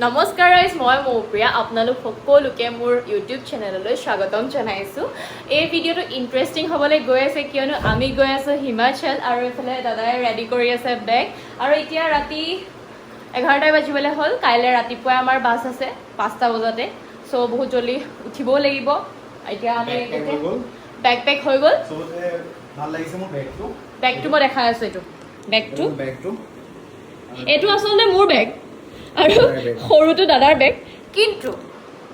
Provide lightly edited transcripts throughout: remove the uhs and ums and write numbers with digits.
নমস্কাৰ গাইজ, মই মৌপ্ৰিয়া। আপোনালোক সকলোকে মোৰ ইউটিউব চেনেললৈ স্বাগতম জনাইছোঁ। এই ভিডিঅ'টো ইণ্টাৰেষ্টিং হ'বলৈ গৈ আছে কিয়নো আমি গৈ আছোঁ হিমাচল আৰু এইফালে দাদাই ৰেডি কৰি আছে বেগ। আৰু এতিয়া ৰাতি 11টা বাজিবলৈ হ'ল। কাইলৈ ৰাতিপুৱাই আমাৰ বাছ আছে 5টা বজাতে, চ' বহুত জল্দি উঠিবও লাগিব। এতিয়া আমি বেগ পেক হৈ গ'ল। বেগটো মই দেখাই আছোঁ। এইটো আচলতে মোৰ বেগ আৰু সৰুটো দাদাৰ বেগ, কিন্তু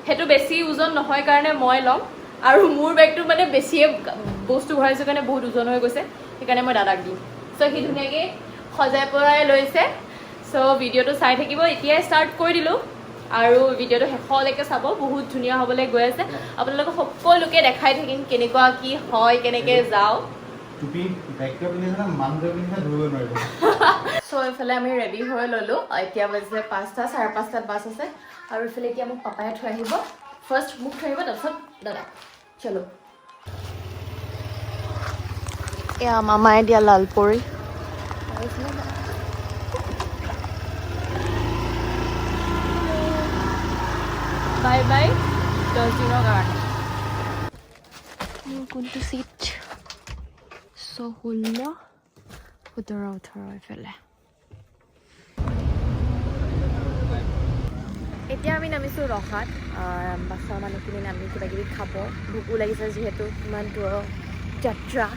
সেইটো বেছি ওজন নহয় কাৰণে মই ল'ম। আৰু মোৰ বেগটো মানে বেছিয়ে বস্তু ভৰাইছোঁ কাৰণে বহুত ওজন হৈ গৈছে, সেইকাৰণে মই দাদাক দিম। চ' সি ধুনীয়াকৈ সজাই পৰাই লৈছে। চ' ভিডিঅ'টো চাই থাকিব। এতিয়াই ষ্টাৰ্ট কৰি দিলোঁ আৰু ভিডিঅ'টো শেষলৈকে চাব। বহুত ধুনীয়া হ'বলৈ গৈ আছে। আপোনালোকক সকলোকে দেখাই থাকিম কেনেকুৱা কি হয়, কেনেকৈ যাওঁ। চ' এইফালে আমি ৰেডি হৈ ল'লোঁ। এতিয়া বাজিছে 5টা, 5:30 বাছ আছে। আৰু এইফালে এতিয়া মোক পাপাই থৈ আহিব। ফাৰ্ষ্ট মোক থৈ আহিব, তাৰপিছত দাদা। চলো। এয়া মামাই দিয়া লালপৰি। বাই বাই 10 দিনৰ কাৰণে। কোনটো চিট? 16, 17, 18 এইফালে। এতিয়া আমি নামিছোঁ ৰহাত। বাছৰ মানুহখিনি নামি কিবা কিবি খাব। ভোকো লাগিছে যিহেতু ইমান দূৰৰ যাত্ৰা।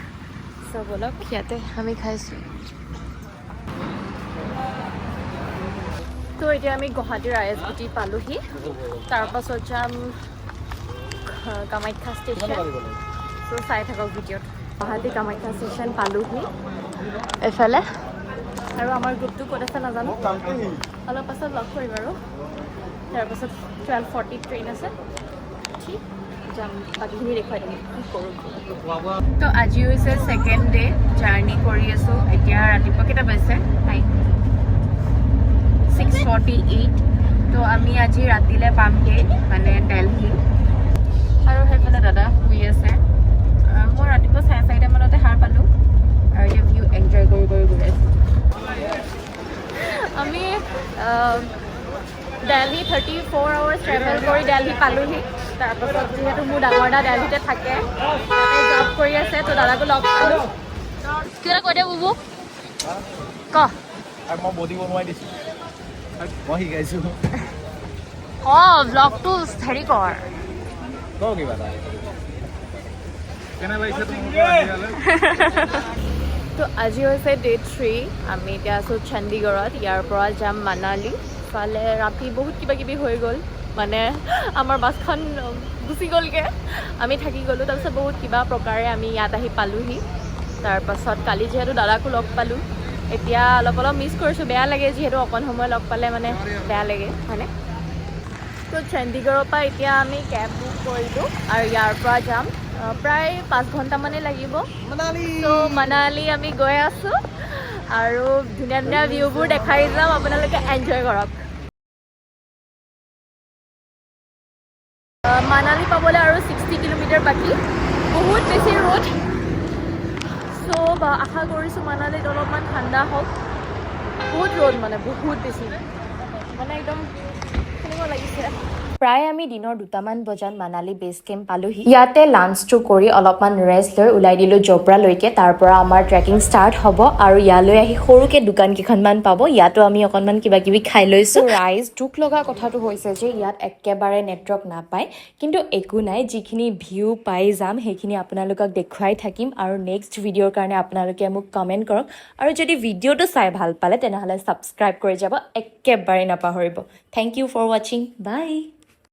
চব অলপ ইয়াতে আমি খাইছোঁ। তো এতিয়া আমি গুৱাহাটীৰ ISBT পালোহি। তাৰপাছত যাম কামাখ্যা ষ্টেচন। চ' চাই থাকক ভিডিঅ'ত। গুৱাহাটী কামাখ্যা ষ্টেচন পালোহি এইফালে। আৰু আমাৰ গ্ৰুপটো ক'ত আছে নাজানো, অলপ পাছত লগ কৰিম আৰু। তাৰপাছত 12:40 ট্ৰেইন আছে, ঠিক যাম। বাকীখিনি দেখুৱাই দিম কি কৰোঁ। তো আজি হৈছে ছেকেণ্ড ডে জাৰ্ণি কৰি আছোঁ। এতিয়া ৰাতিপুৱা কেইটা বাজিছে? 6:48। তো আমি আজি ৰাতিলৈ পামগৈ মানে দেলহি। আৰু সেইফালে দাদা শুই আছে। মই ৰাতিপুৱা 4:30 মানতে সাৰ পালোঁ আৰু এতিয়া ভিউ এনজয় কৰি গৈ আছোঁ। আমি দেলহি 34 আৱাৰ্ছ ট্ৰেভেল কৰি দেলহি পালোহি। তাৰপাছত যিহেতু মোৰ ডাঙৰ দা দেলহিতে থাকে, তাতে জব কৰি আছে, তো দাদাকো লগ পালোঁ। কিবা কৈ দে বুবু, ক। মই বডি বনোৱাই দিছোঁ, মই শিকাইছোঁ। অঁ, ব্লগটো হেৰি কৰ। কিবা এটা তো আজি হৈছে ডে 3। আমি এতিয়া আছোঁ চণ্ডীগড়ত। ইয়াৰ পৰা যাম মানালী। ইফালে ৰাতি বহুত কিবা কিবি হৈ গ'ল, মানে আমাৰ বাছখন গুচি গ'লগৈ, আমি থাকি গ'লোঁ। তাৰপিছত বহুত কিবা প্ৰকাৰে আমি ইয়াত আহি পালোহি। তাৰপাছত কালি যিহেতু দাদাকো লগ পালোঁ, এতিয়া অলপ মিছ কৰিছোঁ। বেয়া লাগে যিহেতু অকণ সময় লগ পালে মানে বেয়া লাগে, হয়নে? তো চণ্ডীগড়ৰ পৰা এতিয়া আমি কেব বুক কৰিলোঁ আৰু ইয়াৰ পৰা যাম। প্ৰায় 5 ঘণ্টামানেই লাগিব। তো মানালী আমি গৈ আছোঁ আৰু ধুনীয়া ধুনীয়া ভিউবোৰ দেখাই যাম। আপোনালোকে এনজয় কৰক। মানালী পাবলৈ আৰু 60 কিলোমিটাৰ বাকী। বহুত বেছি ৰ'দ। চ' আশা কৰিছোঁ মানালীত অলপমান ঠাণ্ডা হওক। বহুত ৰ'দ, মানে বহুত বেছি, মানে একদম কেনেকুৱা লাগিছে। প্ৰায় আমি দিনৰ 2টামান বজাত মানালী বেছ কেম্প পালোহি। ইয়াতে লাঞ্চটো কৰি অলপমান ৰেষ্ট লৈ ওলাই দিলোঁ জোব্ৰালৈকে। তাৰ পৰা আমাৰ ট্ৰেকিং ষ্টাৰ্ট হ'ব আৰু ইয়ালৈ আহি সৰুকৈ দোকান কেইখনমান পাব। ইয়াতো আমি অকণমান কিবা কিবি খাই লৈছোঁ। ৰাইজ দুখ লগা কথাটো হৈছে যে ইয়াত একেবাৰে নেটৱৰ্ক নাপায়, কিন্তু একো নাই, যিখিনি ভিউ পাই যাম সেইখিনি আপোনালোকক দেখুৱাই থাকিম। আৰু নেক্সট ভিডিঅ'ৰ কাৰণে আপোনালোকে মোক কমেণ্ট কৰক। আৰু যদি ভিডিঅ'টো চাই ভাল পালে তেনেহ'লে ছাবস্ক্ৰাইব কৰি যাব একেবাৰে নাপাহৰিব। থেংক ইউ ফৰ ৱাচিং। বাই।